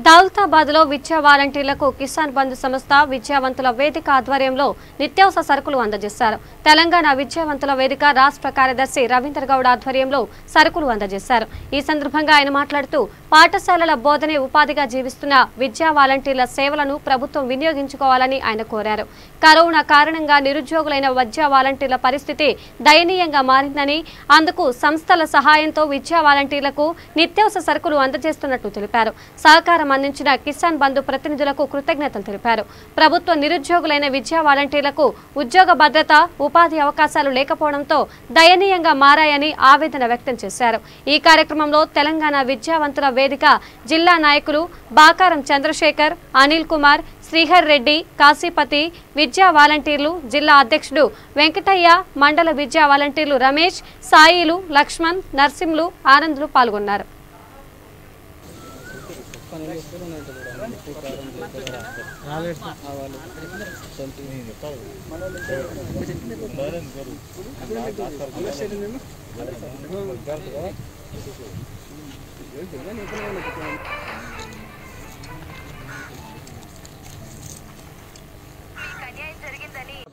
దౌలతాబాద్లో విద్యా వాలంటీర్లకు కిసాన్ బంధు సంస్థ విద్యావంతుల వేదిక ఆధ్వర్యంలో నిత్యావసర సరుకులు అందజేశారు. తెలంగాణ విద్యావంతుల వేదిక రాష్ట్ర కార్యదర్శి రవీందర్ గౌడ్ ఆధ్వర్యంలో సరుకులు అందజేశారు. ఈ సందర్భంగా ఆయన మాట్లాడుతూ పాఠశాలల బోధనే ఉపాధిగా జీవిస్తున్న విద్యా వాలంటీర్ల సేవలను ప్రభుత్వం వినియోగించుకోవాలని ఆయన కోరారు. కరోనా కారణంగా నిరుద్యోగులైన విద్యా వాలంటీర్ల పరిస్థితి దయనీయంగా మారిందని, అందుకు సంస్థల సహాయంతో విద్యా వాలంటీర్లకు నిత్యావసర సరుకులు అందజేస్తున్నట్లు తెలిపారు. సహకారం అందించిన కిసాన్ బంధు ప్రతినిధులకు కృతజ్ఞతలు తెలిపారు. ప్రభుత్వ నిరుద్యోగులైన విద్యా వాలంటీర్లకు ఉద్యోగ భద్రత, ఉపాధి అవకాశాలు లేకపోవడంతో దయనీయంగా మారాయని ఆవేదన వ్యక్తం చేశారు. ఈ కార్యక్రమంలో తెలంగాణ విద్యావంతుల వేదిక జిల్లా నాయకులు బాకారం చంద్రశేఖర్, అనిల్ కుమార్, శ్రీహర్ రెడ్డి, కాశీపతి, విద్యా వాలంటీర్లు జిల్లా అధ్యక్షుడు వెంకటయ్య, మండల విద్యా వాలంటీర్లు రమేష్, సాయిలు, లక్ష్మణ్, నర్సింహులు, ఆనందులు పాల్గొన్నారు.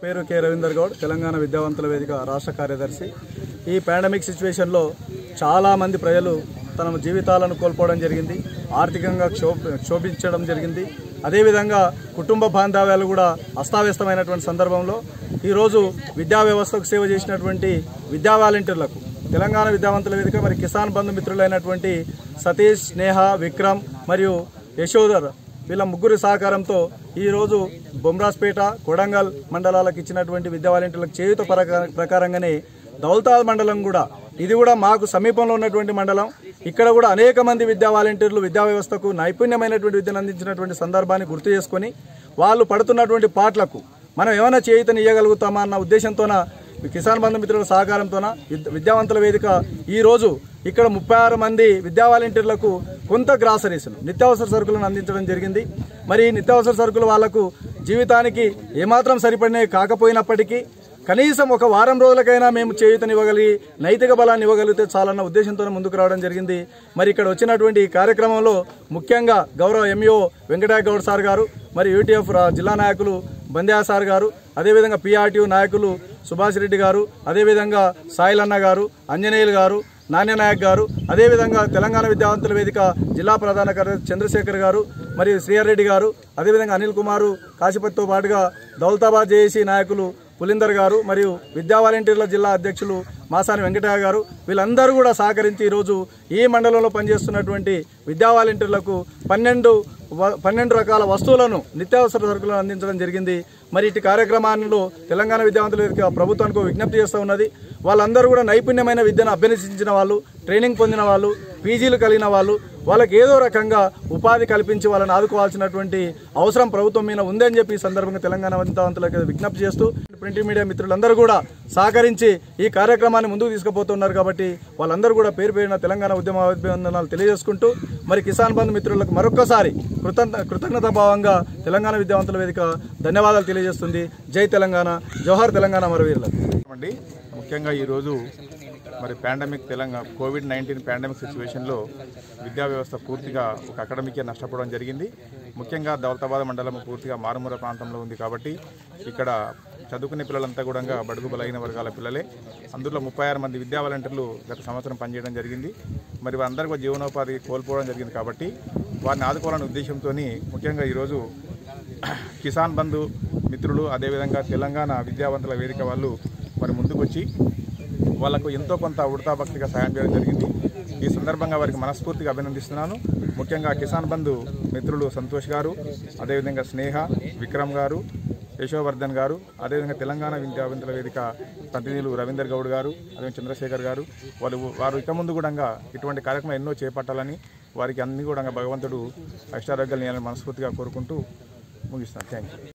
పేరు కె రవీందర్ గౌడ్, తెలంగాణ విద్యావంతుల వేదిక రాష్ట్ర కార్యదర్శి. ఈ పాండమిక్ సిచ్యువేషన్లో చాలామంది ప్రజలు తమ జీవితాలను కోల్పోవడం జరిగింది, ఆర్థికంగా క్షోభించడం జరిగింది. అదేవిధంగా కుటుంబ బాంధవ్యాలు కూడా అస్తావ్యస్తమైనటువంటి సందర్భంలో ఈరోజు విద్యా వ్యవస్థకు సేవ చేసినటువంటి విద్యా వాలంటీర్లకు తెలంగాణ విద్యావంతుల వేదిక మరి కిసాన్ బంధు మిత్రులైనటువంటి సతీష్, స్నేహ, విక్రమ్ మరియు యశోధర్ వీళ్ళ ముగ్గురి సహకారంతో ఈరోజు బొమ్రాజ్పేట, కొడంగల్ మండలాలకు ఇచ్చినటువంటి విద్యా వాలంటీర్లకు చేయూత ప్రకారంగానే దౌలతాబాద్ మండలం కూడా, ఇది కూడా మాకు సమీపంలో ఉన్నటువంటి మండలం. ఇక్కడ కూడా అనేక మంది విద్యా వాలంటీర్లు విద్యా వ్యవస్థకు నైపుణ్యమైనటువంటి విద్యను అందించినటువంటి సందర్భాన్ని గుర్తు చేసుకుని వాళ్ళు పడుతున్నటువంటి పాటలకు మనం ఏమైనా చేయూతని ఇవ్వగలుగుతామా అన్న ఉద్దేశంతోన కిసాన్ బంధు మిత్రుల సహకారంతోన విద్యావంతుల వేదిక ఈరోజు ఇక్కడ 36 మంది విద్యా వాలంటీర్లకు కొంత గ్రాసరీస్ను, నిత్యావసర సరుకులను అందించడం జరిగింది. మరి నిత్యావసర సరుకులు వాళ్లకు జీవితానికి ఏమాత్రం సరిపడినవి కాకపోయినప్పటికీ కనీసం ఒక వారం రోజులకైనా మేము చేయూతనివ్వగలిగి నైతిక బలాన్ని ఇవ్వగలిగితే చాలన్న ఉద్దేశంతో ముందుకు రావడం జరిగింది. మరి ఇక్కడ వచ్చినటువంటి ఈ కార్యక్రమంలో ముఖ్యంగా గౌరవ ఎంఈఓ వెంకటయ్య గౌడ్ సార్ గారు, మరి యూటీఎఫ్ జిల్లా నాయకులు బంద్యా సార్ గారు, అదేవిధంగా పిఆర్టీయూ నాయకులు సుభాష్ రెడ్డి గారు, అదేవిధంగా సాయిలన్న గారు, అంజనేయులు గారు, నాణ్యనాయక్ గారు, అదేవిధంగా తెలంగాణ విద్యావంతుల వేదిక జిల్లా ప్రధాన కార్యదర్శి చంద్రశేఖర్ గారు, మరియు శ్రీహర్ రెడ్డి గారు, అదేవిధంగా అనిల్ కుమారు, కాశీపతితో పాటుగా దౌలతాబాద్ జేఏసీ నాయకులు పులిందర్ గారు, మరియు విద్యా వాలంటీర్ల జిల్లా అధ్యక్షులు మాసాని వెంకటయ్య గారు, వీళ్ళందరూ కూడా సహకరించి ఈరోజు ఈ మండలంలో పనిచేస్తున్నటువంటి విద్యా వాలంటీర్లకు 12 రకాల వస్తువులను, నిత్యావసర సరుకులను అందించడం జరిగింది. మరి ఇటు కార్యక్రమాల్లో తెలంగాణ విద్యావంతుల వేదిక ప్రభుత్వానికి విజ్ఞప్తి చేస్తూ ఉన్నది. వాళ్ళందరూ కూడా నైపుణ్యమైన విద్యను అభ్యసించిన వాళ్ళు, ట్రైనింగ్ పొందిన వాళ్ళు, పీజీలు కలిగిన వాళ్ళు, వాళ్ళకి ఏదో రకంగా ఉపాధి కల్పించి వాళ్ళని ఆదుకోవాల్సినటువంటి అవసరం ప్రభుత్వం మీద ఉందని చెప్పి ఈ సందర్భంగా తెలంగాణ విద్యావంతులకు విజ్ఞప్తి చేస్తూ ప్రింట్ మీడియా మిత్రులందరూ కూడా సహకరించి ఈ కార్యక్రమాన్ని ముందుకు తీసుకుపోతున్నారు. కాబట్టి వాళ్ళందరూ కూడా పేరు పేరున తెలంగాణ ఉద్యమ అభివందనాలు తెలియజేసుకుంటూ మరి కిసాన్ బంధు మిత్రులకు మరొక్కసారి కృతజ్ఞతాభావంగా తెలంగాణ విద్యావంతుల వేదిక ధన్యవాదాలు తెలియజేస్తుంది. జై తెలంగాణ, జోహార్ తెలంగాణ అమరవీరులకు. ముఖ్యంగా ఈరోజు మరి కోవిడ్-19 పాండమిక్ సిచ్యువేషన్లో విద్యా వ్యవస్థ పూర్తిగా ఒక అకాడమికే నష్టపోవడం జరిగింది. ముఖ్యంగా దౌలతాబాద్ మండలం పూర్తిగా మారుమూల ప్రాంతంలో ఉంది కాబట్టి ఇక్కడ చదువుకునే పిల్లలంతా కూడా బడుగు బలహీన వర్గాల పిల్లలే. అందులో 36 మంది విద్యా వాలంటీర్లు గత సంవత్సరం పనిచేయడం జరిగింది. మరి వారందరికీ జీవనోపాధి కోల్పోవడం జరిగింది కాబట్టి వారిని ఆదుకోవాలనే ఉద్దేశంతో ముఖ్యంగా ఈరోజు కిసాన్ బంధు మిత్రులు, అదేవిధంగా తెలంగాణ విద్యావంతుల వేదిక వాళ్ళు మరి ముందుకొచ్చి వాళ్లకు ఎంతో కొంత ఉడతాభక్తిగా సాయం చేయడం జరిగింది. ఈ సందర్భంగా వారికి మనస్ఫూర్తిగా అభినందిస్తున్నాను. ముఖ్యంగా కిసాన్ బంధు మిత్రులు సంతోష్ గారు, అదేవిధంగా స్నేహ, విక్రమ్ గారు, యశోవర్ధన్ గారు, అదేవిధంగా తెలంగాణ విద్యావంతుల వేదిక ప్రతినిధులు రవీందర్ గౌడ్ గారు, అదేవిధంగా చంద్రశేఖర్ గారు, వారు ఇక ముందు కూడా ఇటువంటి కార్యక్రమం ఎన్నో చేపట్టాలని వారికి అన్ని కూడా భగవంతుడు అష్టారోగ్యాలు ఇవ్వాలని మనస్ఫూర్తిగా కోరుకుంటూ ముగిస్తాను. Thank you.